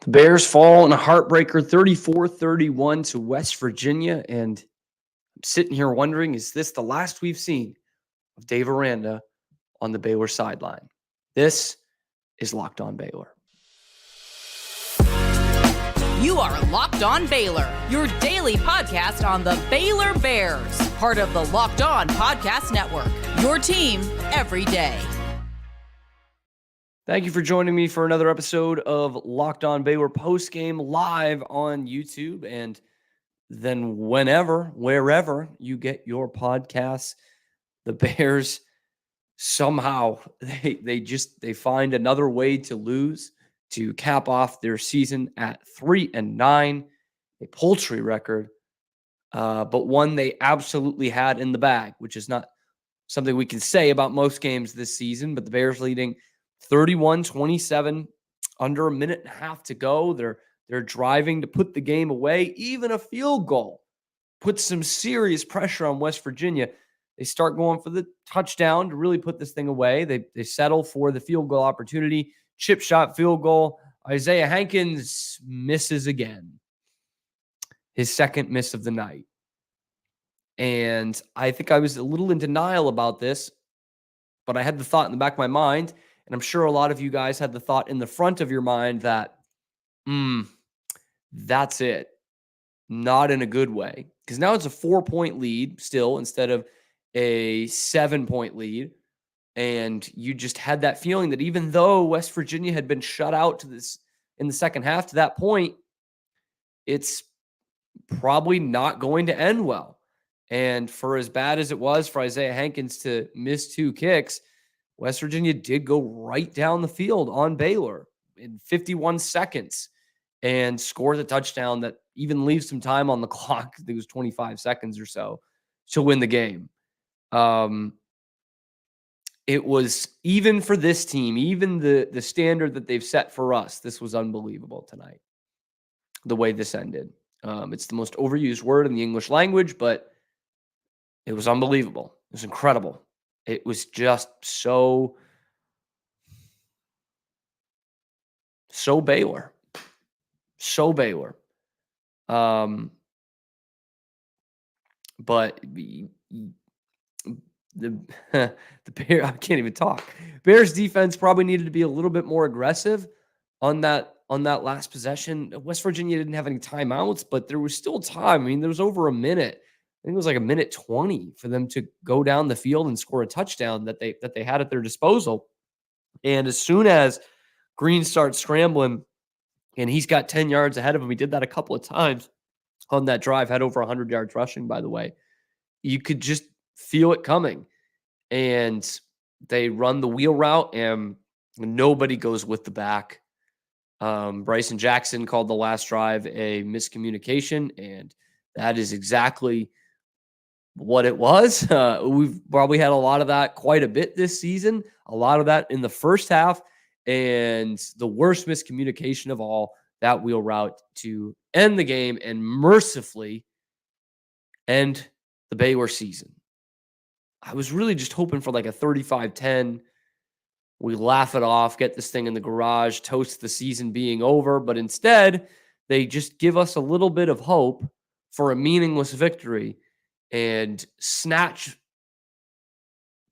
The Bears fall in a heartbreaker 34-31 to West Virginia. And I'm sitting here wondering, is this the last we've seen of Dave Aranda on the Baylor sideline? This is Locked On Baylor. You are Locked On Baylor, your daily podcast on the Baylor Bears, part of the Locked On Podcast Network, your team every day. Thank you for joining me for another episode of Locked On Baylor postgame live on YouTube, and then wherever you get your podcasts. The Bears somehow they find another way to lose to cap off their season at 3-9, a paltry record, but one they absolutely had in the bag, which is not something we can say about most games this season. But the Bears leading 31-27, under a minute and a half to go. They're driving to put the game away. Even a field goal puts some serious pressure on West Virginia. They start going for the touchdown to really put this thing away. They settle for the field goal opportunity. Chip shot field goal. Isaiah Hankins misses again. His second miss of the night. And I think I was a little in denial about this, but I had the thought in the back of my mind, and I'm sure a lot of you guys had the thought in the front of your mind that, that's it. Not in a good way. Because now it's a 4-point lead still instead of a 7-point lead. And you just had that feeling that even though West Virginia had been shut out to this in the second half to that point, it's probably not going to end well. And for as bad as it was for Isaiah Hankins to miss 2 kicks, West Virginia did go right down the field on Baylor in 51 seconds and scored a touchdown that even leaves some time on the clock. I think it was 25 seconds or so to win the game. It was, even for this team, even the standard that they've set for us, this was unbelievable tonight, the way this ended. It's the most overused word in the English language, but it was unbelievable. It was incredible. It was just so Baylor. So Baylor. But the Bears, I can't even talk. Bears defense probably needed to be a little bit more aggressive on that last possession. West Virginia didn't have any timeouts, but there was still time. I mean, there was over a minute. I think it was like a minute 20 for them to go down the field and score a touchdown that they had at their disposal. And as soon as Green starts scrambling, and he's got 10 yards ahead of him, he did that a couple of times on that drive, had over 100 yards rushing, by the way. You could just feel it coming. And they run the wheel route, and nobody goes with the back. Bryson Jackson called the last drive a miscommunication, and that is exactly what it was. We've probably had a lot of that quite a bit this season, a lot of that in the first half, and the worst miscommunication of all, that wheel route to end the game and mercifully end the Baylor season. I was really just hoping for like a 35-10. We laugh it off, get this thing in the garage, toast the season being over, but instead they just give us a little bit of hope for a meaningless victory and snatch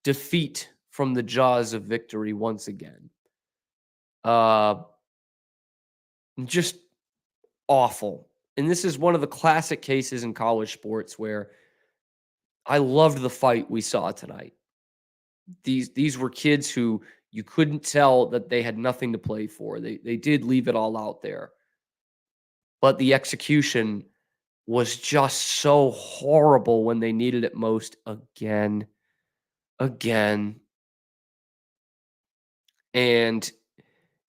defeat from the jaws of victory once again. Just awful. And this is one of the classic cases in college sports where I loved the fight we saw tonight. These were kids who you couldn't tell that they had nothing to play for. They did leave it all out there. But the execution was just so horrible when they needed it most again. And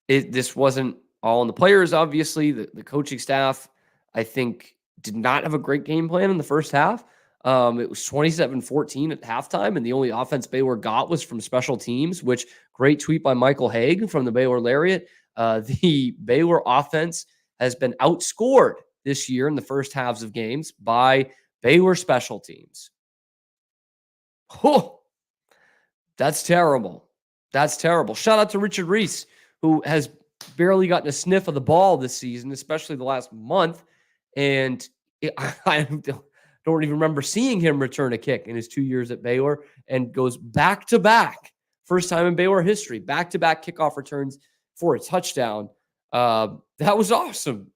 this wasn't all on the players, obviously. The coaching staff, I think, did not have a great game plan in the first half. It was 27-14 at halftime, and the only offense Baylor got was from special teams, which, great tweet by Michael Haig from the Baylor Lariat. The Baylor offense has been outscored this year in the first halves of games by Baylor special teams. Oh, that's terrible. That's terrible. Shout out to Richard Reese, who has barely gotten a sniff of the ball this season, especially the last month. And I don't even remember seeing him return a kick in his 2 years at Baylor, and goes back to back. First time in Baylor history, back-to-back kickoff returns for a touchdown. That was awesome.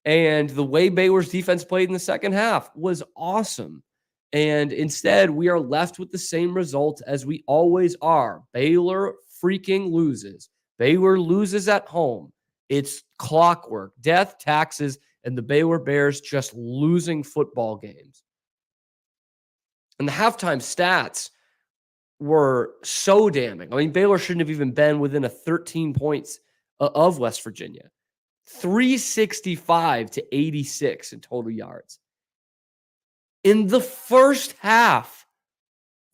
And the way Baylor's defense played in the second half was awesome. And instead, we are left with the same result as we always are. Baylor freaking loses. Baylor loses at home. It's clockwork, death, taxes, and the Baylor Bears just losing football games. And the halftime stats were so damning. I mean, Baylor shouldn't have even been within a 13 points of West Virginia. 365 to 86 in total yards. In the first half,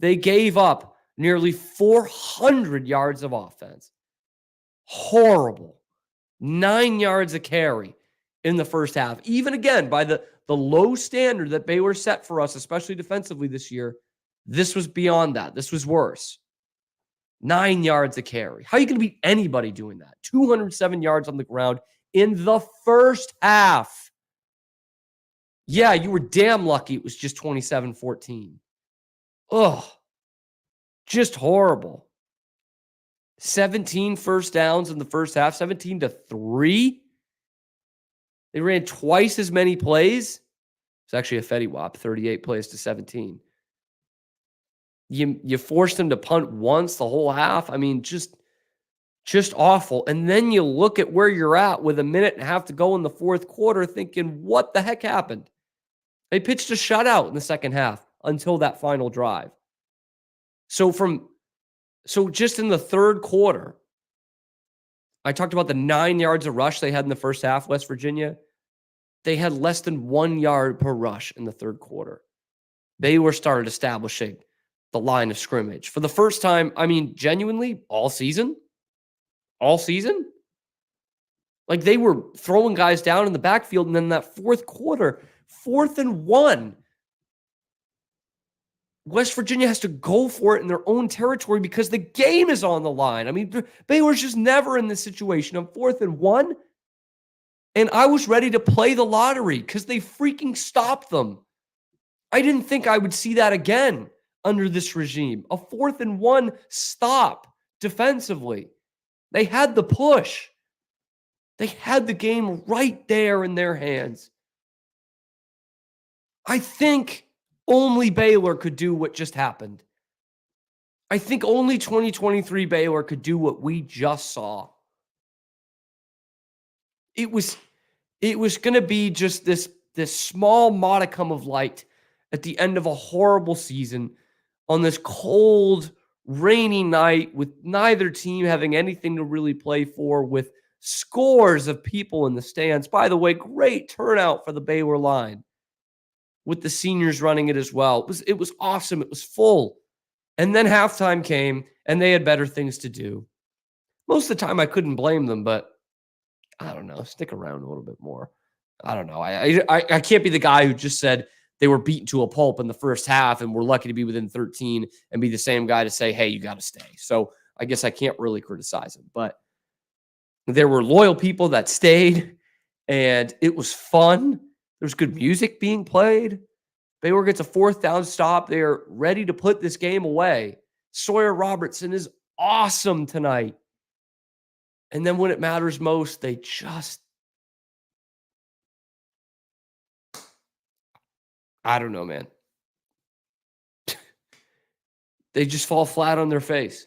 they gave up nearly 400 yards of offense. Horrible. 9 yards a carry in the first half. Even again, by the low standard that Baylor set for us, especially defensively this year, this was beyond that. This was worse. 9 yards a carry. How are you going to beat anybody doing that? 207 yards on the ground in the first half. Yeah, you were damn lucky it was just 27-14. Ugh. Just horrible. 17 first downs in the first half, 17-3. They ran twice as many plays. It's actually a Fetty Wap, 38 plays to 17. You forced them to punt once the whole half. I mean, just awful. And then you look at where you're at with a minute and a half to go in the fourth quarter thinking, what the heck happened? They pitched a shutout in the second half until that final drive. So just in the third quarter, I talked about the 9 yards of rush they had in the first half, West Virginia. They had less than 1 yard per rush in the third quarter. Baylor started establishing the line of scrimmage for the first time. I mean, genuinely, all season. Like, they were throwing guys down in the backfield, and then that fourth quarter, 4th and 1. West Virginia has to go for it in their own territory because the game is on the line. I mean, Baylor's just never in this situation. On 4th and 1, and I was ready to play the lottery because they freaking stopped them. I didn't think I would see that again under this regime. A 4th and 1 stop defensively. They had the push. They had the game right there in their hands. I think only Baylor could do what just happened. I think only 2023 Baylor could do what we just saw. It was going to be just this small modicum of light at the end of a horrible season on this cold, rainy night with neither team having anything to really play for, with scores of people in the stands. By the way, great turnout for the Baylor line, with the seniors running it as well. It was awesome. It was full. And then halftime came, and they had better things to do. Most of the time, I couldn't blame them, but I don't know. Stick around a little bit more. I don't know. I can't be the guy who just said they were beaten to a pulp in the first half and we're lucky to be within 13 and be the same guy to say, hey, you got to stay. So I guess I can't really criticize him. But there were loyal people that stayed, and it was fun. There's good music being played. Baylor gets a 4th down stop. They're ready to put this game away. Sawyer Robertson is awesome tonight. And then when it matters most, they just, I don't know, man. They just fall flat on their face.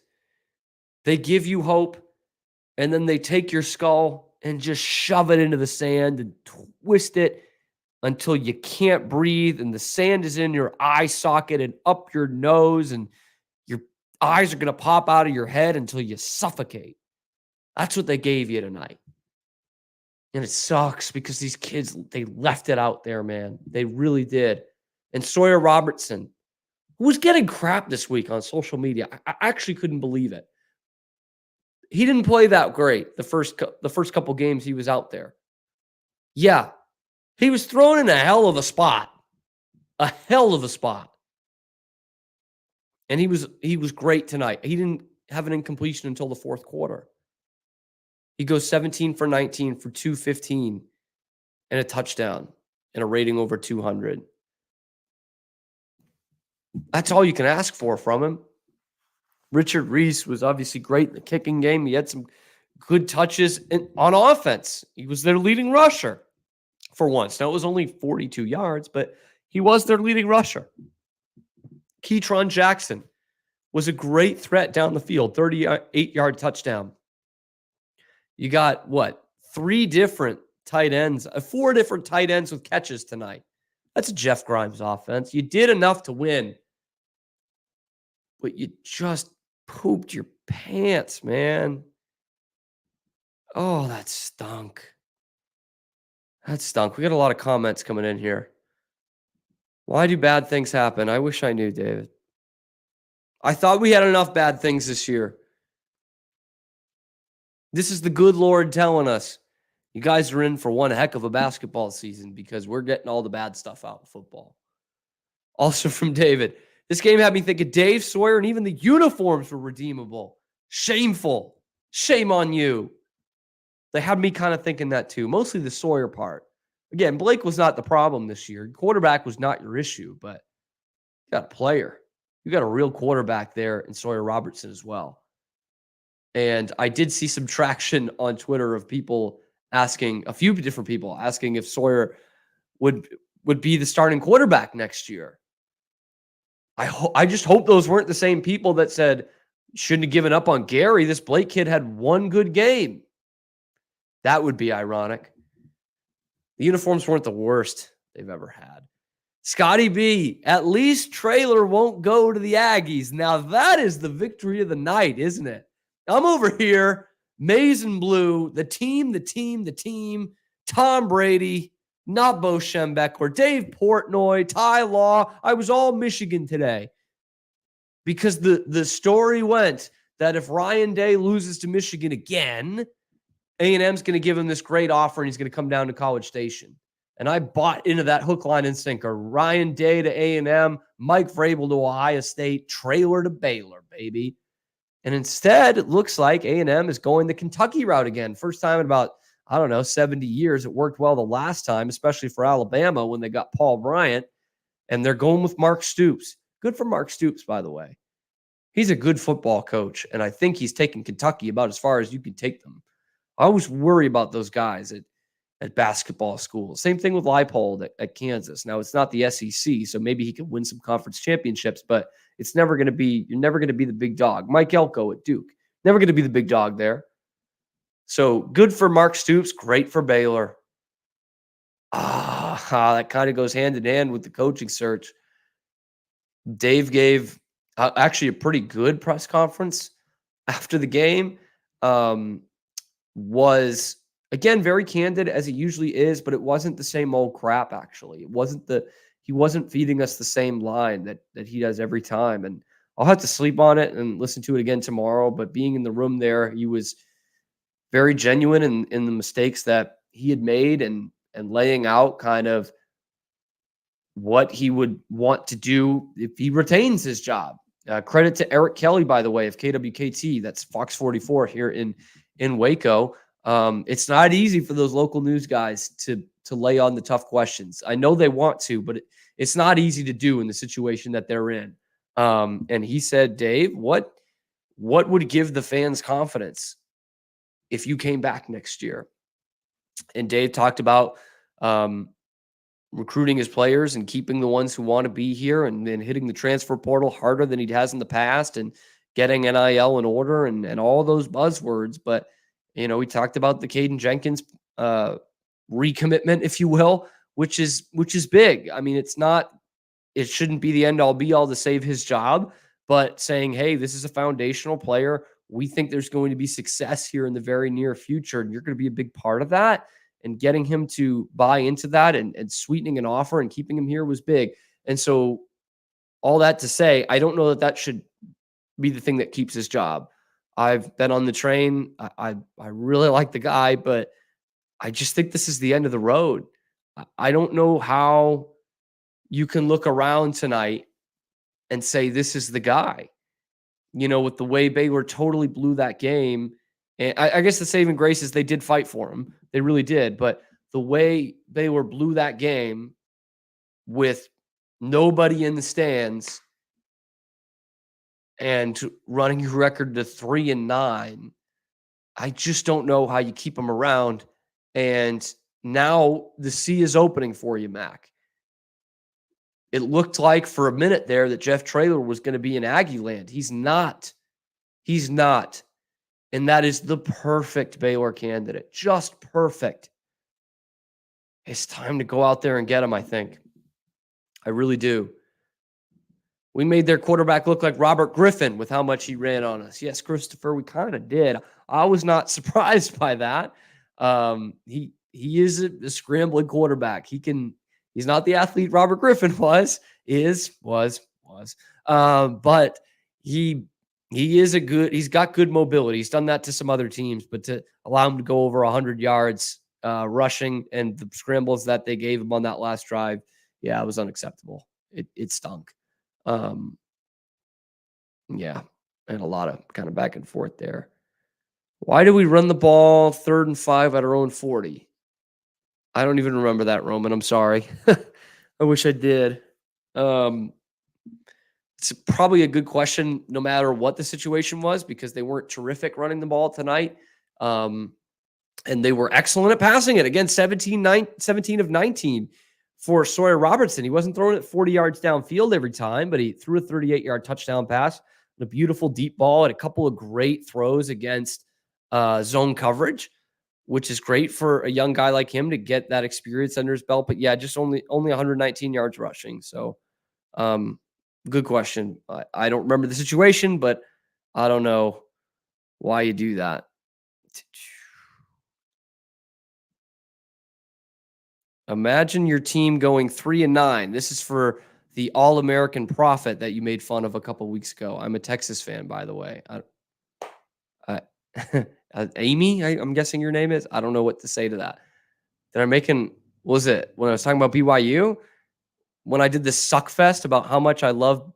They give you hope, and then they take your skull and just shove it into the sand and twist it until you can't breathe, and the sand is in your eye socket and up your nose, and your eyes are going to pop out of your head until you suffocate. That's what they gave you tonight. And it sucks because these kids, they left it out there, man. They really did. And Sawyer Robertson, who was getting crap this week on social media, I actually couldn't believe it. He didn't play that great the first couple games he was out there. Yeah, he was thrown in a hell of a spot. A hell of a spot. And he was great tonight. He didn't have an incompletion until the fourth quarter. He goes 17 for 19 for 215 and a touchdown and a rating over 200. That's all you can ask for from him. Richard Reese was obviously great in the kicking game. He had some good touches on offense. He was their leading rusher for once. Now, it was only 42 yards, but he was their leading rusher. Keytron Jackson was a great threat down the field, 38-yard touchdown. You got, four different tight ends with catches tonight. That's a Jeff Grimes offense. You did enough to win, but you just pooped your pants, man. Oh, that stunk. That stunk. We got a lot of comments coming in here. Why do bad things happen? I wish I knew, David. I thought we had enough bad things this year. This is the good Lord telling us, you guys are in for one heck of a basketball season because we're getting all the bad stuff out of football. Also from David, this game had me thinking Dave, Sawyer, and even the uniforms were redeemable. Shameful. Shame on you. They had me kind of thinking that too, mostly the Sawyer part. Again, Blake was not the problem this year. Quarterback was not your issue, but you got a player. You got a real quarterback there in Sawyer Robertson as well. And I did see some traction on Twitter of people asking, a few different people asking if Sawyer would be the starting quarterback next year. I just hope those weren't the same people that said, shouldn't have given up on Gary. This Blake kid had one good game. That would be ironic. The uniforms weren't the worst they've ever had. Scotty B, at least Traylor won't go to the Aggies. Now that is the victory of the night, isn't it? I'm over here, maize and blue, the team, Tom Brady, not Bo Schembechler, or Dave Portnoy, Ty Law. I was all Michigan today because the story went that if Ryan Day loses to Michigan again, A&M's going to give him this great offer and he's going to come down to College Station. And I bought into that hook, line, and sinker. Ryan Day to A&M, Mike Vrabel to Ohio State, Traylor to Baylor, baby. And instead, it looks like A&M is going the Kentucky route again. First time in about, 70 years. It worked well the last time, especially for Alabama when they got Paul Bryant. And they're going with Mark Stoops. Good for Mark Stoops, by the way. He's a good football coach, and I think he's taking Kentucky about as far as you can take them. I always worry about those guys at basketball schools. Same thing with Leipold at Kansas. Now, it's not the SEC, so maybe he could win some conference championships, but you're never going to be the big dog. Mike Elko at Duke, never going to be the big dog there. So good for Mark Stoops, great for Baylor. That kind of goes hand in hand with the coaching search. Dave gave actually a pretty good press conference after the game. Was, again, very candid as he usually is, but it wasn't the same old crap, actually. He wasn't feeding us the same line that he does every time. And I'll have to sleep on it and listen to it again tomorrow. But being in the room there, he was very genuine in the mistakes that he had made and laying out kind of what he would want to do if he retains his job. Credit to Eric Kelly, by the way, of KWKT. That's Fox 44 here in Waco. It's not easy for those local news guys to lay on the tough questions. I know they want to, but it's not easy to do in the situation that they're in. And he said, Dave, what would give the fans confidence if you came back next year? And Dave talked about recruiting his players and keeping the ones who want to be here and then hitting the transfer portal harder than he has in the past and getting NIL in order and all those buzzwords. But, he talked about the Caden Jenkins recommitment, if you will, which is big. I mean, it shouldn't be the end all be all to save his job, but saying, hey, this is a foundational player. We think there's going to be success here in the very near future, and you're going to be a big part of that. And getting him to buy into that and sweetening an offer and keeping him here was big. And so all that to say, I don't know that should be the thing that keeps his job. I've been on the train. I really like the guy, but I just think this is the end of the road. I don't know how you can look around tonight and say this is the guy. With the way Baylor totally blew that game And I guess the saving grace is they did fight for him. They really did. But the way Baylor blew that game with nobody in the stands and running your record to 3-9, I just don't know how you keep them around. And now the sea is opening for you, Mac. It looked like for a minute there that Jeff Traylor was going to be in Aggie land. He's not. He's not. And that is the perfect Baylor candidate. Just perfect. It's time to go out there and get him, I think. I really do. We made their quarterback look like Robert Griffin with how much he ran on us. Yes, Christopher, we kind of did. I was not surprised by that. He is a scrambling quarterback. He's not the athlete Robert Griffin was. But he's got good mobility. He's done that to some other teams, but to allow him to go over 100 yards rushing and the scrambles that they gave him on that last drive, yeah, it was unacceptable. It stunk. Yeah, and a lot of kind of back and forth there. Why do we run the ball 3rd and 5 at our own 40? I don't even remember that, Roman. I'm sorry. I wish I did. It's probably a good question no matter what the situation was, because they weren't terrific running the ball tonight. And they were excellent at passing it. Again, 17 of 19 for Sawyer Robertson. He wasn't throwing it 40 yards downfield every time, but he threw a 38-yard touchdown pass, a beautiful deep ball, and a couple of great throws against zone coverage, which is great for a young guy like him to get that experience under his belt. But yeah, just only 119 yards rushing. So good question. I don't remember the situation, but I don't know why you do that. Imagine your team going 3-9. This is for the All-American Prophet that you made fun of a couple weeks ago. I'm a Texas fan, by the way. Amy, I'm guessing your name is. I don't know what to say to that. Did I make an? Was it when I was talking about BYU? When I did this suck fest about how much I love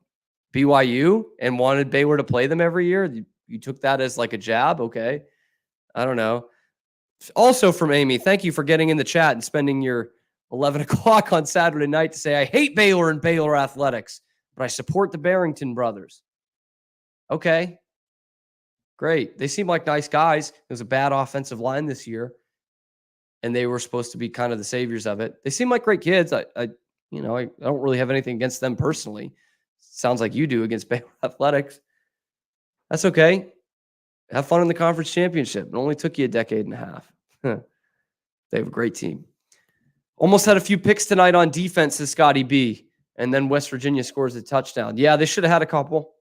BYU and wanted Baylor to play them every year, you took that as like a jab. Okay, I don't know. Also from Amy, thank you for getting in the chat and spending your 11 o'clock on Saturday night to say, I hate Baylor and Baylor athletics, but I support the Barrington brothers. Okay, great. They seem like nice guys. There's a bad offensive line this year, and they were supposed to be kind of the saviors of it. They seem like great kids. I don't really have anything against them personally. Sounds like you do against Baylor athletics. That's okay. Have fun in the conference championship. It only took you a decade and a half. They have a great team. Almost had a few picks tonight on defense, says Scotty B. And then West Virginia scores a touchdown. Yeah, they should have had a couple.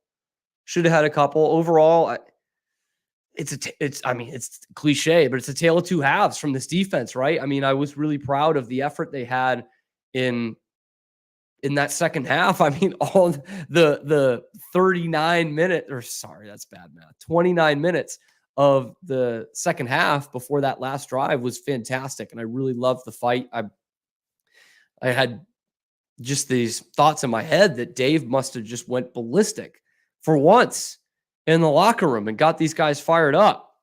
Overall, it's cliche, but it's a tale of two halves from this defense, right? I mean, I was really proud of the effort they had in that second half. I mean, all the 39 minutes, or sorry, that's bad math. 29 minutes of the second half before that last drive was fantastic. And I really loved the fight. I had just these thoughts in my head that Dave must have just went ballistic for once in the locker room and got these guys fired up.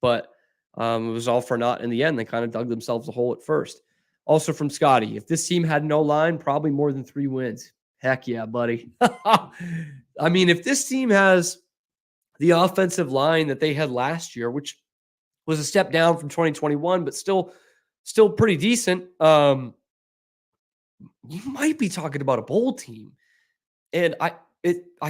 But it was all for naught in the end. They kind of dug themselves a hole at first. Also from Scotty, if this team had no line, probably more than 3 wins. Heck yeah, buddy. I mean, if this team has the offensive line that they had last year, which was a step down from 2021, but still pretty decent, you might be talking about a bowl team. And I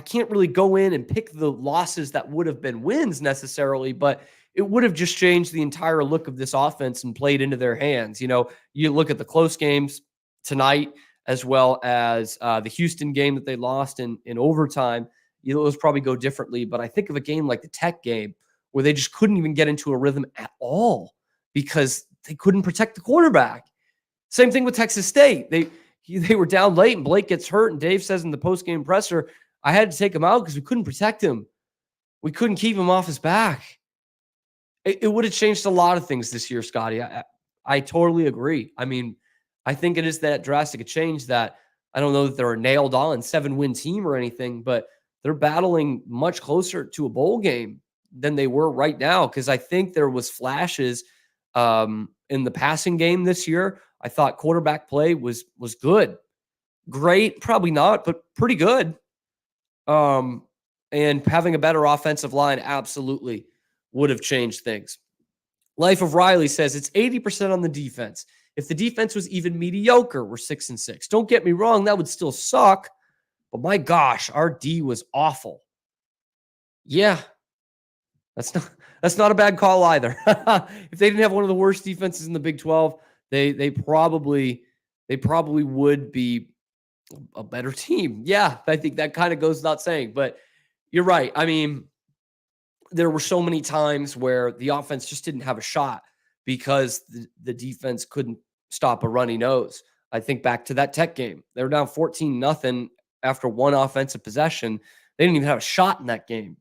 can't really go in and pick the losses that would have been wins necessarily, but it would have just changed the entire look of this offense and played into their hands. You know, you look at the close games tonight, as well as the Houston game that they lost in overtime. Those probably go differently, but I think of a game like the Tech game where they just couldn't even get into a rhythm at all because they couldn't protect the quarterback. Same thing with Texas State. They were down late and Blake gets hurt, and Dave says in the post-game presser, I had to take him out because we couldn't protect him. We couldn't keep him off his back. It would have changed a lot of things this year, Scotty. I totally agree. I mean, I think it is that drastic a change that I don't know that they're a nailed on 7-win team or anything, but they're battling much closer to a bowl game than they were right now. Cause I think there was flashes in the passing game this year. I thought quarterback play was good. Great, probably not, but pretty good. And having a better offensive line absolutely would have changed things. Life of Riley says it's 80% on the defense. If the defense was even mediocre, we're 6-6. Don't get me wrong, that would still suck. But my gosh, our D was awful. Yeah, that's not a bad call either. If they didn't have one of the worst defenses in the Big 12, they probably would be a better team. Yeah, I think that kind of goes without saying. But you're right. I mean, there were so many times where the offense just didn't have a shot because the defense couldn't stop a runny nose. I think back to that Tech game. They were down 14-0 after one offensive possession. They didn't even have a shot in that game.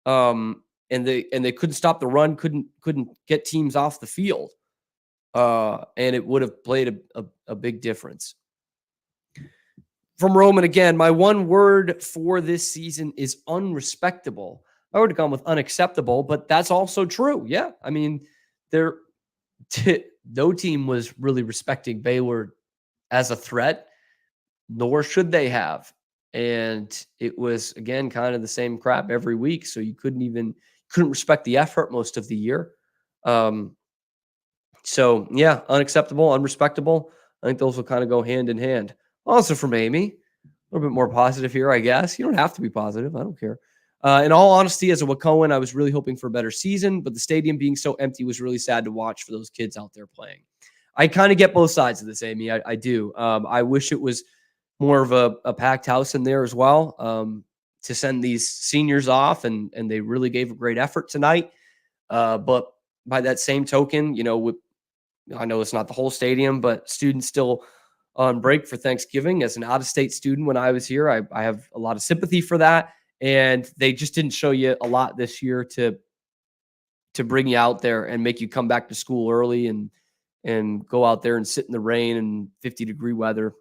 And they couldn't stop the run, couldn't get teams off the field. And it would have played a big difference. From Roman again, my one word for this season is unrespectable. I would have gone with unacceptable, but that's also true. Yeah. I mean, no team was really respecting Baylor as a threat, nor should they have. And it was, again, kind of the same crap every week. So you couldn't respect the effort most of the year. So yeah, unacceptable, unrespectable. I think those will kind of go hand in hand. Also from Amy, a little bit more positive here, I guess. You don't have to be positive. I don't care. In all honesty, as a Wacoan, I was really hoping for a better season, but the stadium being so empty was really sad to watch for those kids out there playing. I kind of get both sides of this, Amy. I do. I wish it was more of a packed house in there as well to send these seniors off, and they really gave a great effort tonight. But by that same token, I know it's not the whole stadium, but students still on break for Thanksgiving. As an out-of-state student when I was here, I have a lot of sympathy for that. And they just didn't show you a lot this year to bring you out there and make you come back to school early and go out there and sit in the rain and 50-degree weather.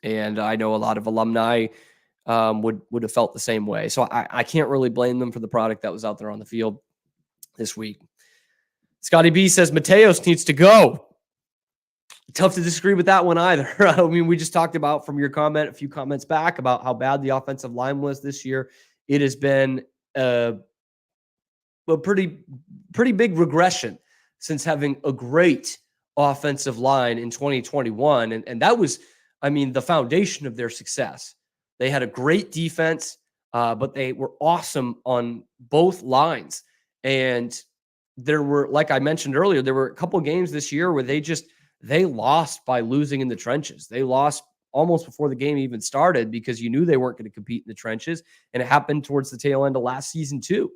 And I know a lot of alumni would have felt the same way. So I can't really blame them for the product that was out there on the field this week. Scotty B says Mateos needs to go. Tough to disagree with that one either. I mean, we just talked about from your comment, a few comments back, about how bad the offensive line was this year. It has been a pretty big regression since having a great offensive line in 2021. And that was, I mean, the foundation of their success. They had a great defense, but they were awesome on both lines. And there were, like I mentioned earlier, there were a couple of games this year where they lost by losing in the trenches. They lost almost before the game even started because you knew they weren't going to compete in the trenches. And it happened towards the tail end of last season too.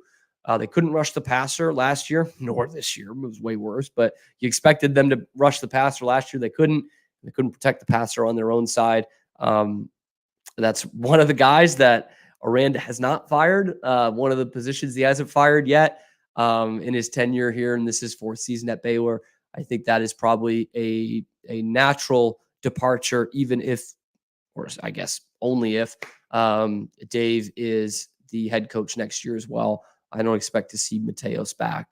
They couldn't rush the passer last year, nor this year. It was way worse, but you expected them to rush the passer last year. They couldn't protect the passer on their own side. That's one of the guys that Aranda has not fired. One of the positions he hasn't fired yet in his tenure here. And this is his fourth season at Baylor. I think that is probably a natural departure, even if, or I guess only if, Dave is the head coach next year as well. I don't expect to see Mateos back.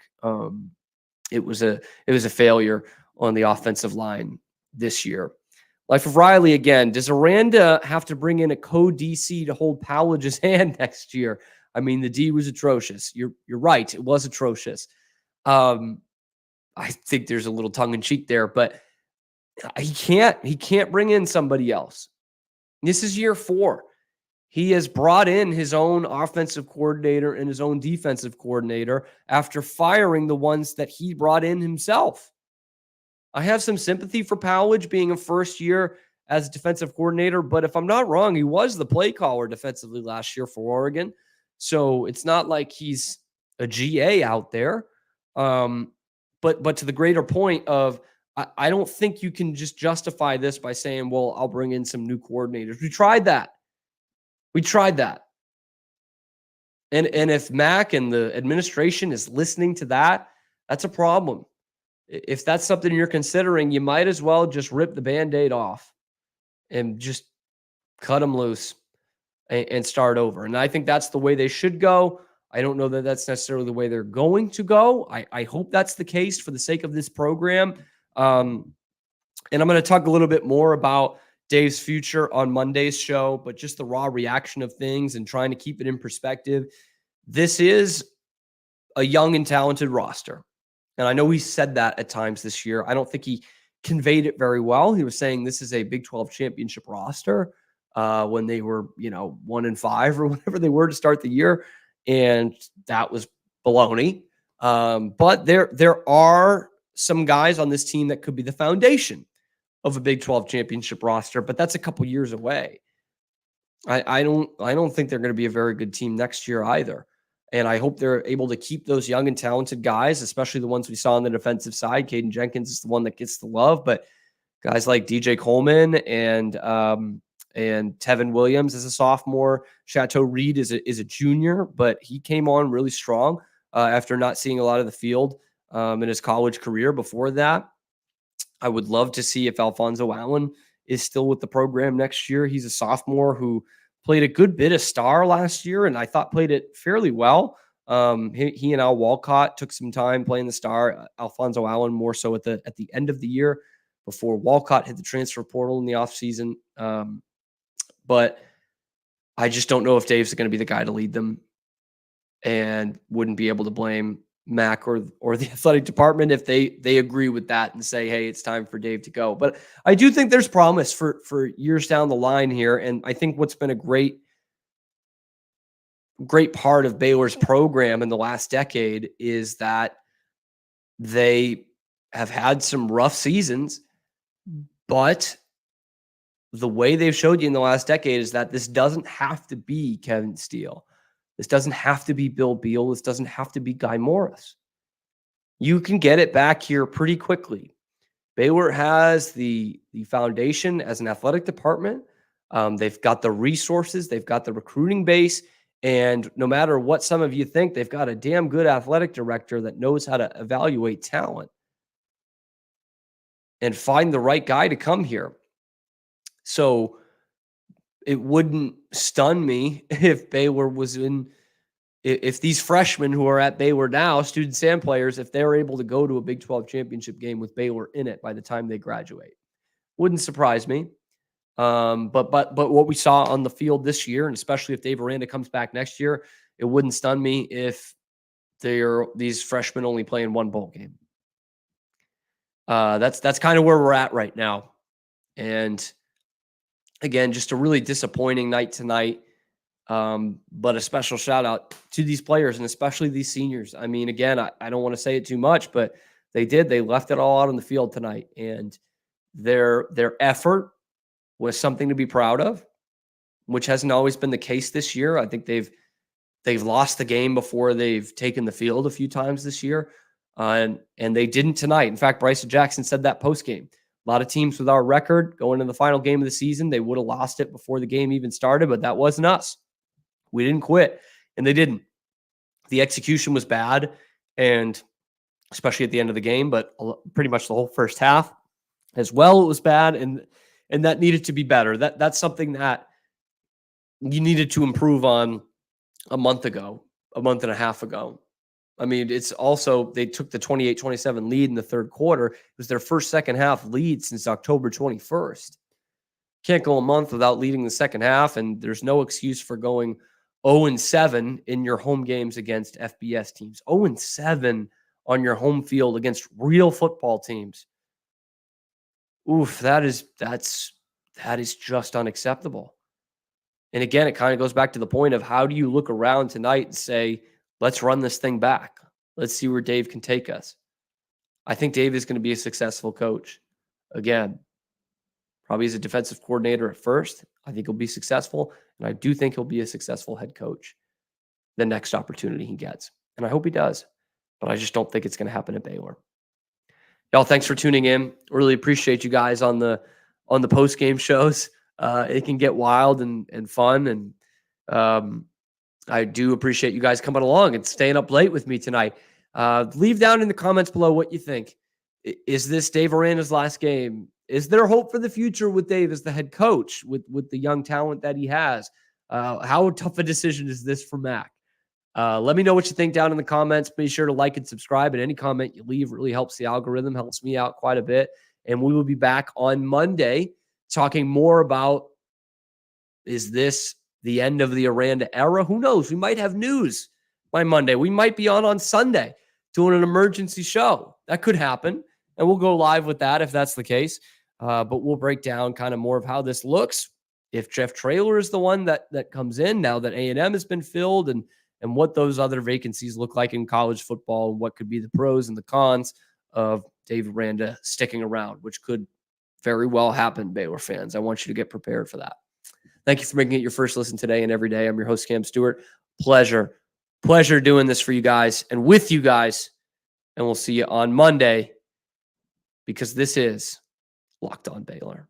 It was a failure on the offensive line this year. Life of Riley again. Does Aranda have to bring in a co-DC to hold Powledge's hand next year? I mean, the D was atrocious. You're right. It was atrocious. I think there's a little tongue in cheek there, but he can't bring in somebody else. This is year 4. He has brought in his own offensive coordinator and his own defensive coordinator after firing the ones that he brought in himself. I have some sympathy for Powledge being a first year as defensive coordinator, but if I'm not wrong, he was the play caller defensively last year for Oregon. So it's not like he's a GA out there. But to the greater point of, I don't think you can just justify this by saying, well, I'll bring in some new coordinators. We tried that. And if Mac and the administration is listening to that, that's a problem. If that's something you're considering, you might as well just rip the Band-Aid off and just cut them loose and start over. And I think that's the way they should go. I don't know that that's necessarily the way they're going to go. I hope that's the case for the sake of this program. And I'm going to talk a little bit more about Dave's future on Monday's show, but just the raw reaction of things and trying to keep it in perspective. This is a young and talented roster. And I know he said that at times this year. I don't think he conveyed it very well. He was saying this is a Big 12 championship roster when they were, 1-5 or whatever they were to start the year. And that was baloney. But there are some guys on this team that could be the foundation of a Big 12 championship roster, but that's a couple years away. I don't think they're going to be a very good team next year either. And I hope they're able to keep those young and talented guys, especially the ones we saw on the defensive side. Caden Jenkins is the one that gets the love, but guys like DJ Coleman and Tevin Williams is a sophomore. Chateau Reed is a junior, but he came on really strong after not seeing a lot of the field in his college career before that. I would love to see if Alfonso Allen is still with the program next year. He's a sophomore who played a good bit of star last year, and I thought played it fairly well. He and Al Walcott took some time playing the star. Alfonso Allen more so at the end of the year before Walcott hit the transfer portal in the offseason. But I just don't know if Dave's going to be the guy to lead them, and wouldn't be able to blame Mac or the athletic department if they agree with that and say, hey, it's time for Dave to go. But I do think there's promise for years down the line here. And I think what's been a great part of Baylor's program in the last decade is that they have had some rough seasons, but the way they've showed you in the last decade is that this doesn't have to be Kevin Steele. This doesn't have to be Bill Beal. This doesn't have to be Guy Morris. You can get it back here pretty quickly. Baylor has the foundation as an athletic department. They've got the resources. They've got the recruiting base. And no matter what some of you think, they've got a damn good athletic director that knows how to evaluate talent and find the right guy to come here. So it wouldn't stun me if Baylor was if these freshmen who are at Baylor now, students and players, if they're able to go to a Big 12 championship game with Baylor in it by the time they graduate. Wouldn't surprise me. But what we saw on the field this year, and especially if Dave Aranda comes back next year, it wouldn't stun me if these freshmen only playing one bowl game. That's kind of where we're at right now. And again, just a really disappointing night tonight. But a special shout out to these players and especially these seniors. I mean, again, I don't want to say it too much, but they left it all out on the field tonight, and their effort was something to be proud of, which hasn't always been the case this year. I think they've lost the game before they've taken the field a few times this year. And they didn't tonight. In fact, Bryson Jackson said that post game. A lot of teams with our record going into the final game of the season, they would have lost it before the game even started, but that wasn't us. We didn't quit, and they didn't. The execution was bad, and especially at the end of the game, but pretty much the whole first half as well, it was bad, and that needed to be better. That's something that you needed to improve on a month and a half ago. I mean, it's also, they took the 28-27 lead in the third quarter. It was their first second half lead since October 21st. Can't go a month without leading the second half, and there's no excuse for going 0-7 in your home games against FBS teams. 0-7 on your home field against real football teams. Oof, that is just unacceptable. And again, it kind of goes back to the point of how do you look around tonight and say, let's run this thing back. Let's see where Dave can take us. I think Dave is going to be a successful coach. Again, probably as a defensive coordinator at first. I think he'll be successful. And I do think he'll be a successful head coach the next opportunity he gets. And I hope he does. But I just don't think it's going to happen at Baylor. Y'all, thanks for tuning in. Really appreciate you guys on the post-game shows. It can get wild and fun. And I do appreciate you guys coming along and staying up late with me tonight. Leave down in the comments below what you think. Is this Dave Aranda's last game? Is there hope for the future with Dave as the head coach with the young talent that he has? How tough a decision is this for Mac? Let me know what you think down in the comments. Be sure to like and subscribe, and any comment you leave really helps the algorithm, helps me out quite a bit. And we will be back on Monday talking more about, is this the end of the Aranda era? Who knows? We might have news by Monday. We might be on Sunday doing an emergency show. That could happen, and we'll go live with that if that's the case. But we'll break down kind of more of how this looks. If Jeff Traylor is the one that comes in now that A&M has been filled, and what those other vacancies look like in college football, and what could be the pros and the cons of Dave Aranda sticking around, which could very well happen, Baylor fans. I want you to get prepared for that. Thank you for making it your first listen today and every day. I'm your host, Cam Stewart. Pleasure doing this for you guys and with you guys. And we'll see you on Monday, because this is Locked On Baylor.